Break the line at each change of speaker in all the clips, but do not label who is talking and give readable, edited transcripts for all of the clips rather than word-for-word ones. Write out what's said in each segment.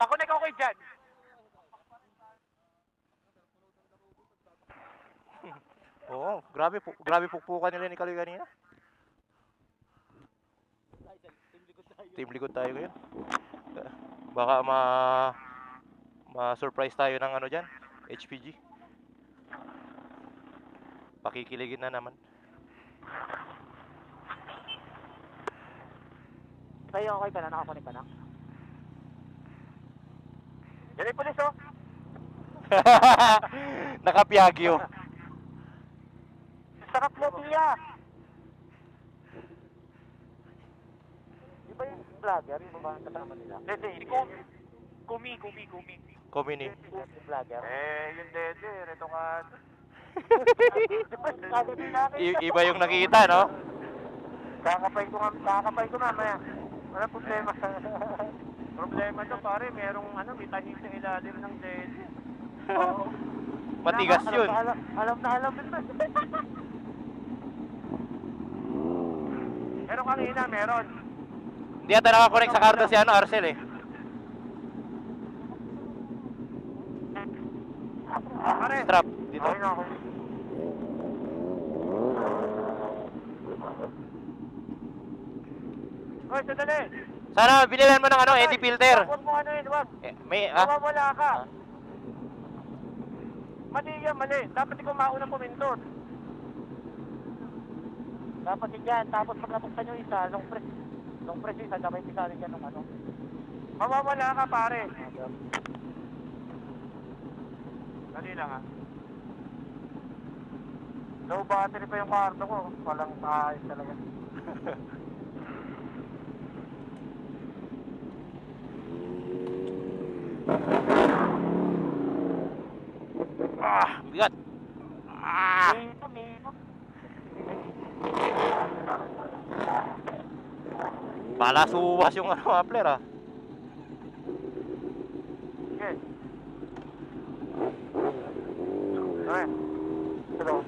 Pakunik ako kayo dyan.
Oo, grabe pukpukan nila ni Kaloy kanina. Team likod tayo ngayon. Baka ma-surprise tayo ng ano dyan, HPG. Pakikiligin na naman.
Tayo okay ka na, nakakunik ka na. Yan yung pulis, oh.
Nakapiyagyo.
Sarap mo, tiya. Di ba yung vlogger? Yung ba kasama nila? Hindi, Kumi.
Komini.
Yung vlogger?
Yung dede, reto ka.
Di ba, sabi din namin.
Iba yung nakita, no?
Kakapay ko mamaya. Wala problema.
Problema to pare, merong may tanim sa ilalim ng dede.
Matigas yun.
Alam na.
Pero kanina, meron.
Hindi ata nakakonect sa karto si Arcel eh.
Pare,
Strap, dito.
Okay.
Hoy, sadali.
Sana binilan mo ng eddy filter.
Huwag mo wag.
May,
Wala ka. Mali yan, mali. Dapat ikaw maunang pumindot.
Dapat yun dyan. Tapos pag natuksan yung isa, long press isa, dapat pisali dyan ng ano.
Mawawala ka, pare. Dali lang, ha.
Low battery pa yung kwarto ko. Walang maayos talaga.
Bigat. Palasuwas yung muffler ah.
Okay. Okay. Hello.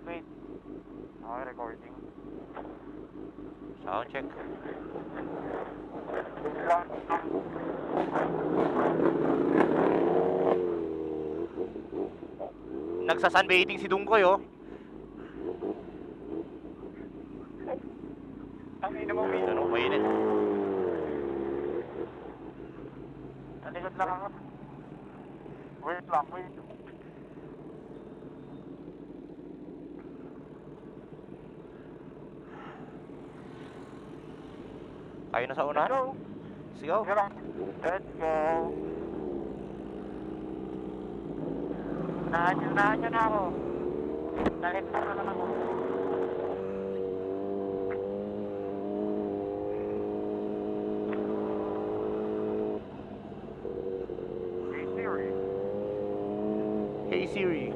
Wait. Okay, recording.
Sound check. Nagsa-sunbathing si Dungkoy oh.
Ang ina mo,
Ano mainit?
Nalikod lang ako. Wait lang.
Kayo na sa unahan?
Let's go.
Sigaw.
Let's go. Unahan nyo na ako. Nalit na naman ako.
Hey Siri.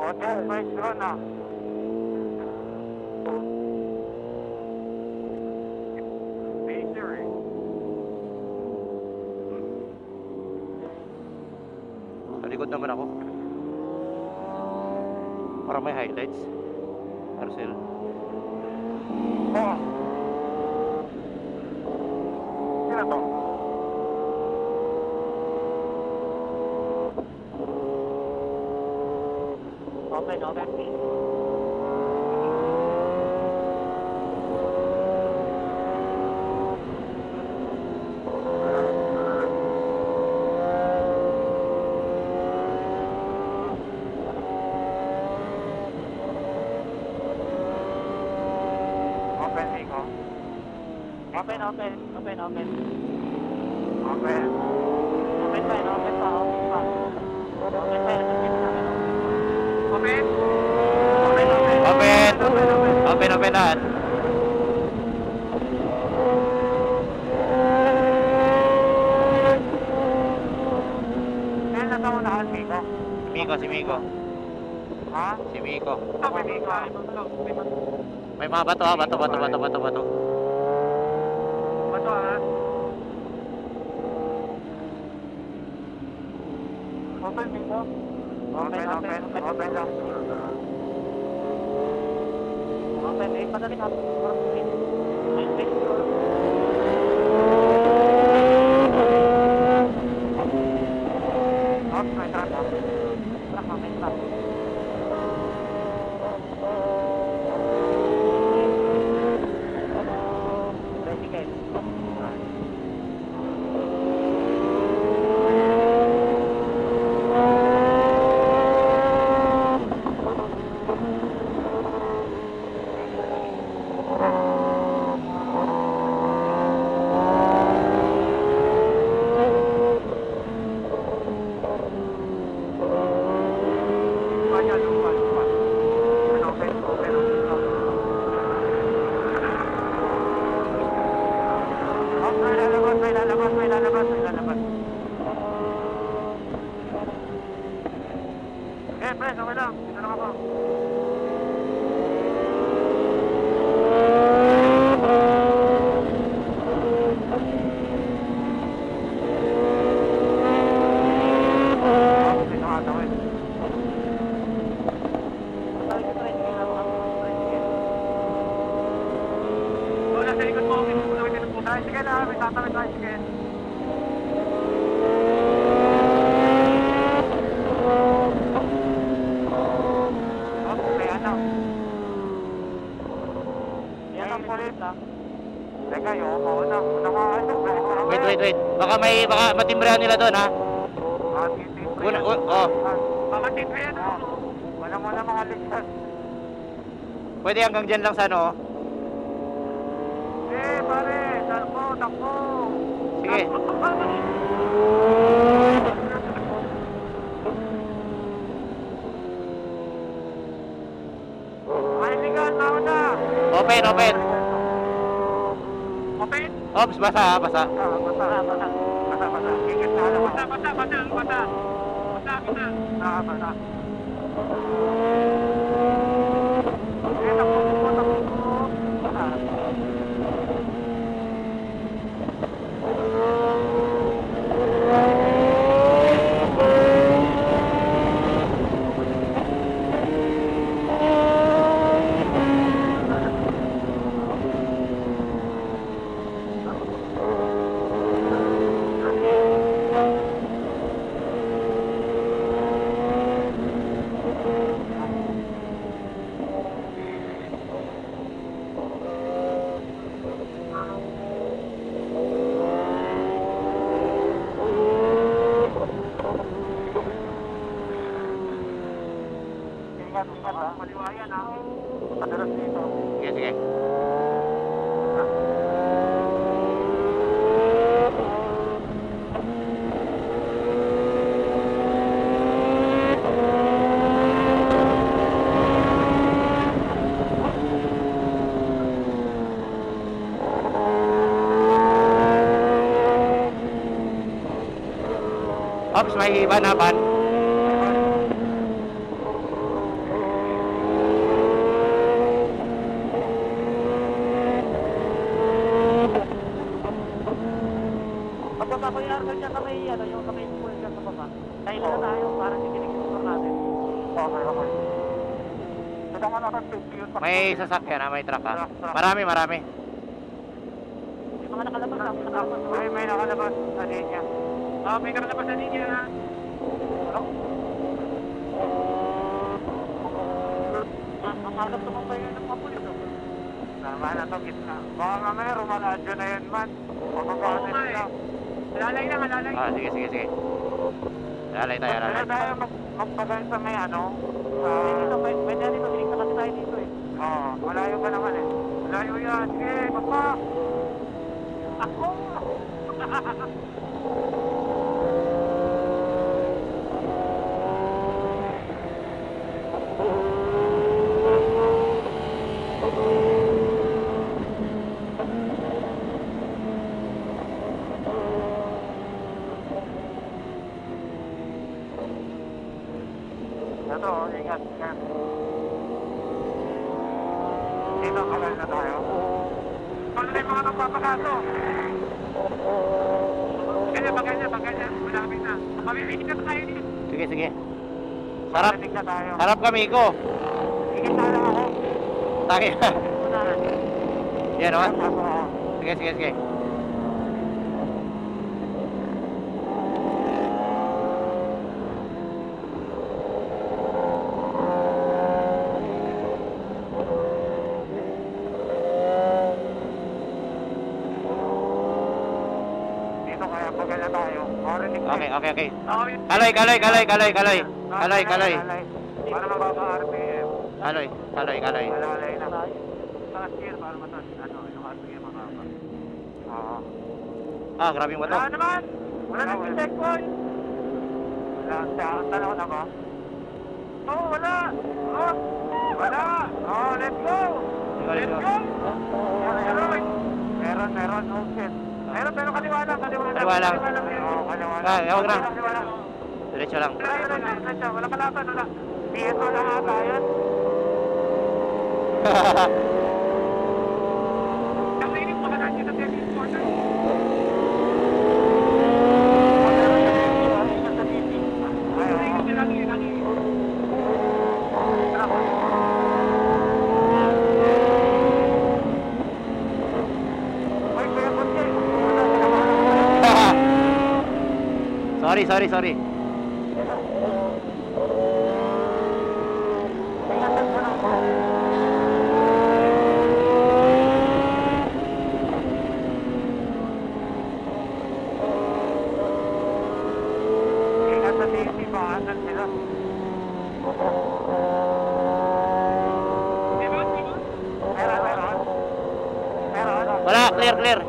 Hotel, may drone na.
Hey Siri.
Sa likod naman ako. Para may highlights. Arcel.
Oh. Sino to? Open.
oh.
Open, open, open, open.
Open.
Open pa, open pa, open pa. Open pa,
Open.
Open! Open, open lahat.
Kaya nasa unahan, Miko.
Si Miko.
Ha?
Si Miko.
Ito, Miko.
May mga bato ha, bato.
Bato, ha?
Open, Miko.
Open lang.
Open, eh, padali ka. May space.
Off, may truck, ha?
Truck, may truck. Tricycle.
Lupa. Open. Off, may lalabas. Eh, pre, okay lang. Dito lang ako. Dito nga, tawid. Wala sa likod mo, tricycle na, may tatawid tricycle. Okay, ano? Yan ang pulit na. Teka, yung una ka,
Wait. Baka matimbrahan nila doon ha.
Baka timbrihan ako. Wala mo na mga ligtas.
Pwede hanggang dyan lang sa ano.
Eh, pare, takbo.
Sige.
Kaibigan, mauna.
Open.
Open?
Ops, basa.
Basa. Higit na alam. Basa. Eh, takbo. Ingat ha. Maliwayan ha. Padalas dito.
Sige. Ops, may iba na ban.
Pagka ko yung argal niya kamay, yung kamay full dyan sa baba. Dahil na tayo, parang kikinig yung motor natin.
Okay. Ito nga naman,
May sasakyan ha, may truck ha. Marami.
Yung mga nakalabas lang,
May nakalabas sa linya. May nakalabas sa linya ha.
Ang agap naman pa yun ng mga pulis.
Tama na to, gitna. Baka mamaya rumaladyo na yan man. Pagkakasin na. Lalay na.
Ah, sige. Lalay tayo.
Pwede tayo magpagaling sa may ano.
Dito, pwede dito, dinig na kasi tayo dito eh.
Oo, malayo pa naman eh. Layo yan. Sige, papa. Ako. Ito, ingat. Dito, kagal na tayo. Ano na yung mga nagpapakaso? Ganyan. Malapit na. Mamimigit na tayo dito.
Sige, sige. Sarap.
Mamimigit na tayo.
Sarap kami ko.
Higit na lang ako.
Tayo.
Unahan.
Yan o.
Ako.
Sige, sige, sige.
Dito kaya pagal na tayo. Marinig na.
Okay, okay, okay.
Okay.
Kaloy.
Para mababa RPM.
Kaloy.
Malalay na. Taas gear para mataas. Yung RPM mababa. Oo.
Ah, grabe yung bato.
Wala naman! Wala nang checkpoint! Wala. Tanong ako. Oo, wala! Oh, wala! Oh, let's go! Let's go! Meron. Oh, shit. Meron, pero kaliwa lang.
Kaliwa lang.
Oo, kaliwa lang.
Ah, huwag na.
Kaliwa lang.
Diretso lang.
Wala kalaban, wala. Dito lang ata yun. Kasi hindi mo na natin na tennis corner.
Sorry.
Ingat sa TV, bakasan sila. Meron.
Wala, clear.
Wala.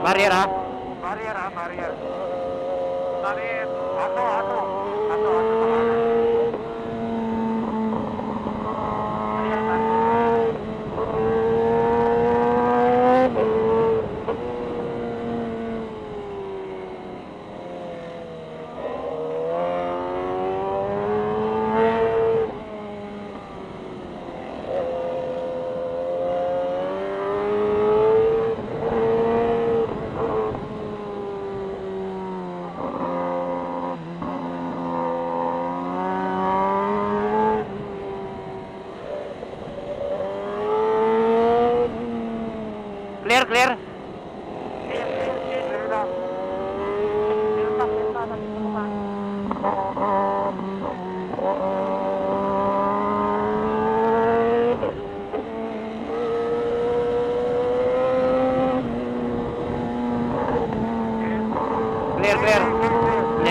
Barrier ha?
Barrier.
Clear.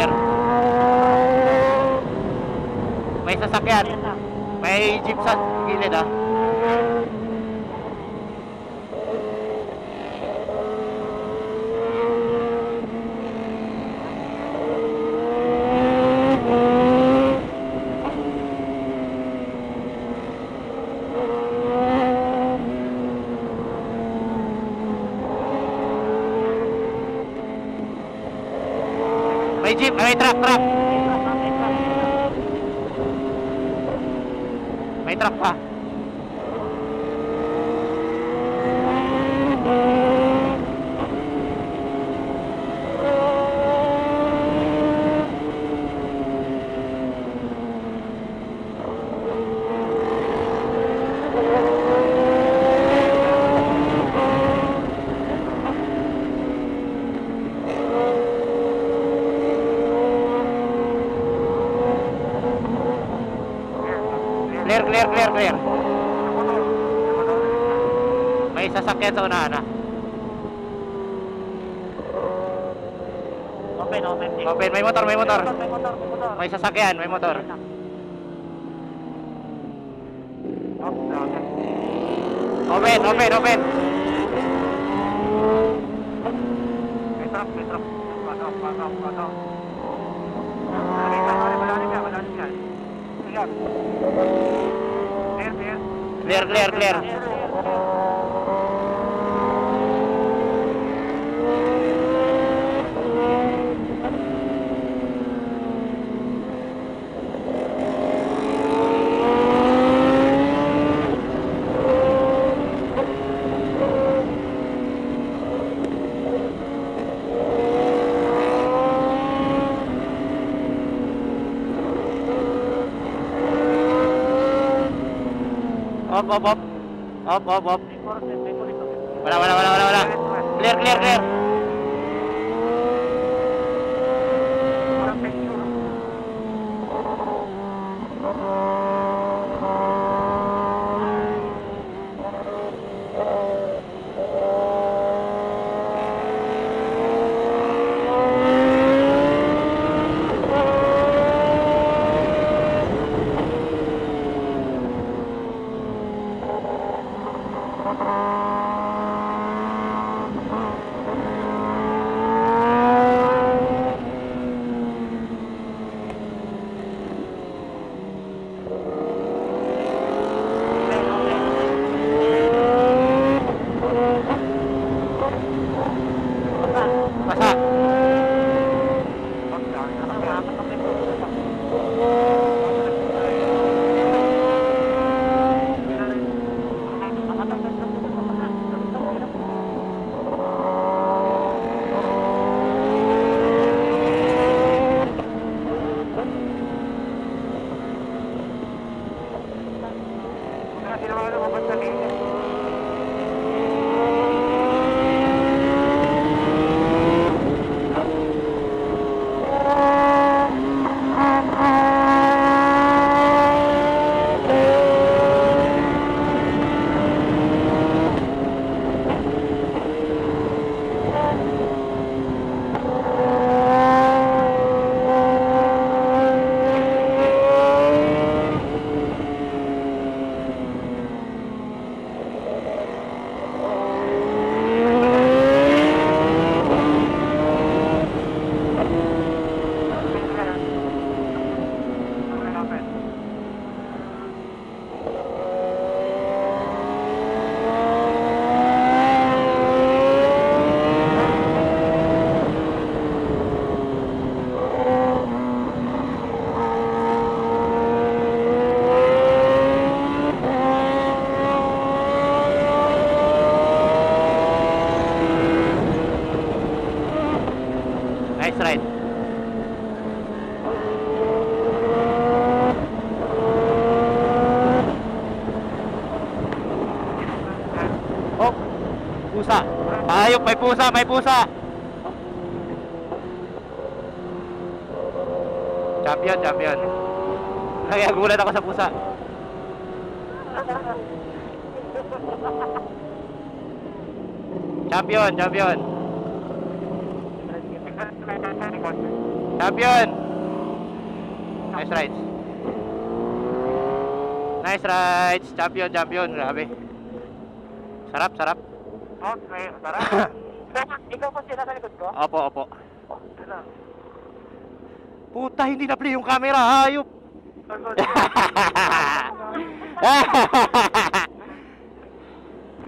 Clear. May sasakyan. May jeep sa gilid ha. May jeep, may truck. May truck pa. clear, clear, clear.
Yung motor. Yung motor.
May sasakyan sa unahan ah.
Open, open.
Open, may motor, may motor.
May motor, may motor.
May sasakyan, may motor.
Off, dami.
Open, open, open.
May truck, may truck. Patok, patok, patok. Malalim yan, malalim yan. Ayan. Clear, clear.
Clear, clear, clear. Op, op, op. Op, op, op. Wala, wala, wala, wala, wala. Clear, clear, clear.
Parang picture.
Basa.
Off, dami na lang. Kaya ginawa na mabot sa linya.
Nice ride. Oh, pusa. Ayok, may pusa, may pusa. Champion, champion. Kaya gulat ako sa pusa. Champion, champion. Champion. Nice rides. Nice rides. Champion, champion. Grabe. Sarap, sarap.
Okay, sarap.
Ikaw pa sila sa likod ko?
Opo, opo.
Ano?
Puta, hindi na play yung camera. Hayop.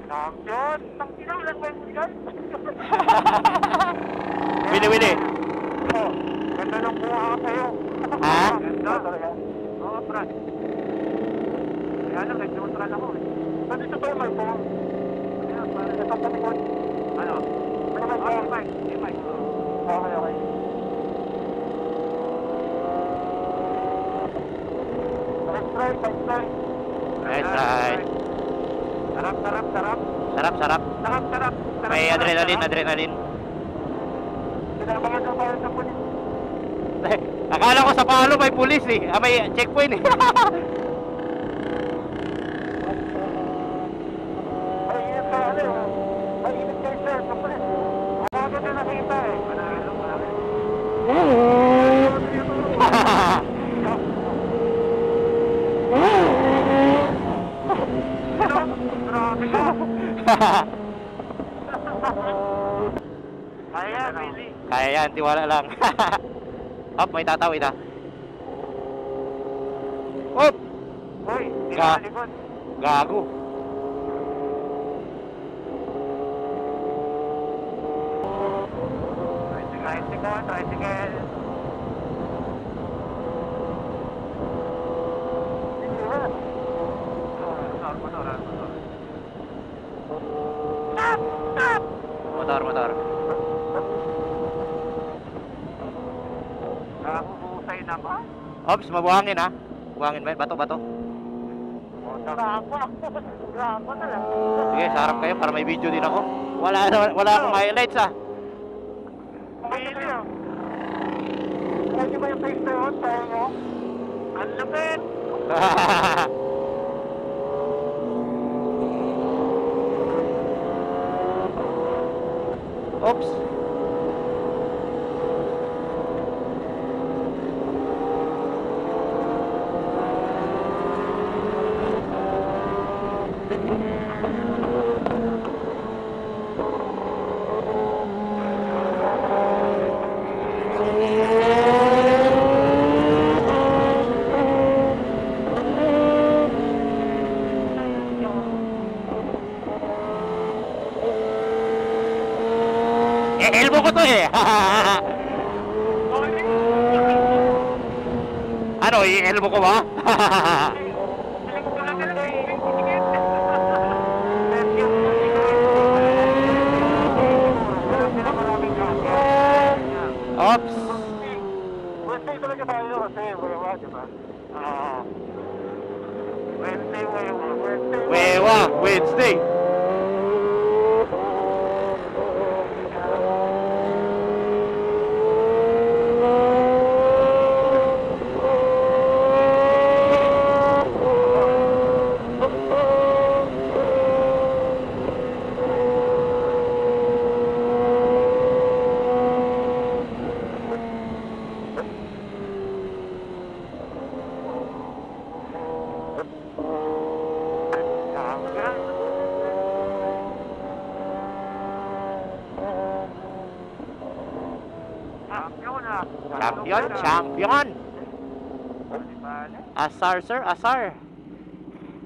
Champion! Ang lang ba yung guys?
Wili, wili.
Oh, ganda ng buha ka sa'yo.
Ha?
Ganda talaga. Oo, Brad. Kaya lang, nag-neutral ako eh. Pwede ito tayo, may phone. Ayan, parang ito sa likod. Ano? Ano may phone? May mic. Okay, okay. Nice try, nice try.
Nice ride.
Sarap, sarap, sarap.
Sarap, sarap.
Sarap, sarap.
May adrenaline, adrenaline.
Pinabangan daw tayo sa pulis.
Akala ko sa palo may pulis eh. Ah, may checkpoint eh.
Kaya yan, Billy.
Kaya yan, tiwala lang. Hop, may tatawid ah. Hop!
Uy, hindi
Ka-
na likod.
Gago.
Tricycle, tricycle.
Motor.
Nakakuhusay naman.
Ops, mabuhangin ah. Buhangin ba? Bato.
Graba na lang.
Sige, sa harap kayo para may video din ako. Wala akong highlights ah.
Billy, oh. Pwede ba yung face doon? Tayo mo? Ang lupit!
Oops. Elbow ko to eh. Ano, i-elbow ko ba? Ops.
Wednesday talaga tayo kasi wala, di ba? Oo. Wednesday.
Wewa, Wednesday. Champion. Asar, sir, asar.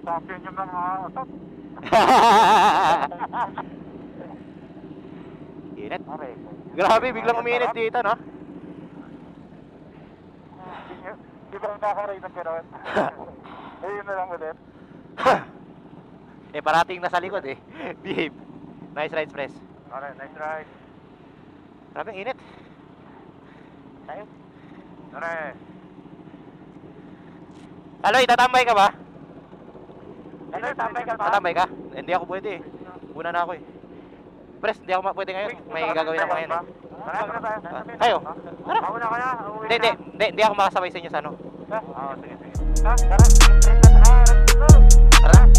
Champion yung mga otot.
Init.
Okay.
Grabe, biglang uminit dito, no?
Di ba nakaka-rate ng gano'n? Ayun na lang ulit.
Eh, parating nasa likod eh. Behave. Nice ride, Press.
Alright, nice ride.
Grabe, init.
Tayo. Alright.
Aloy, tatambay ka ba?
Ano, tambay ka ba?
Tatambay ka? Hindi ako pwede eh. Una na ako eh. Press, hindi ako pwede ngayon. May gagawin ako ngayon eh.
Tara, tara.
Kayo? Tara.
Mauna ka na.
Hindi ako makasabay sa inyo sa ano.
Oo, sige. Tara, tara. Tara.
Tara.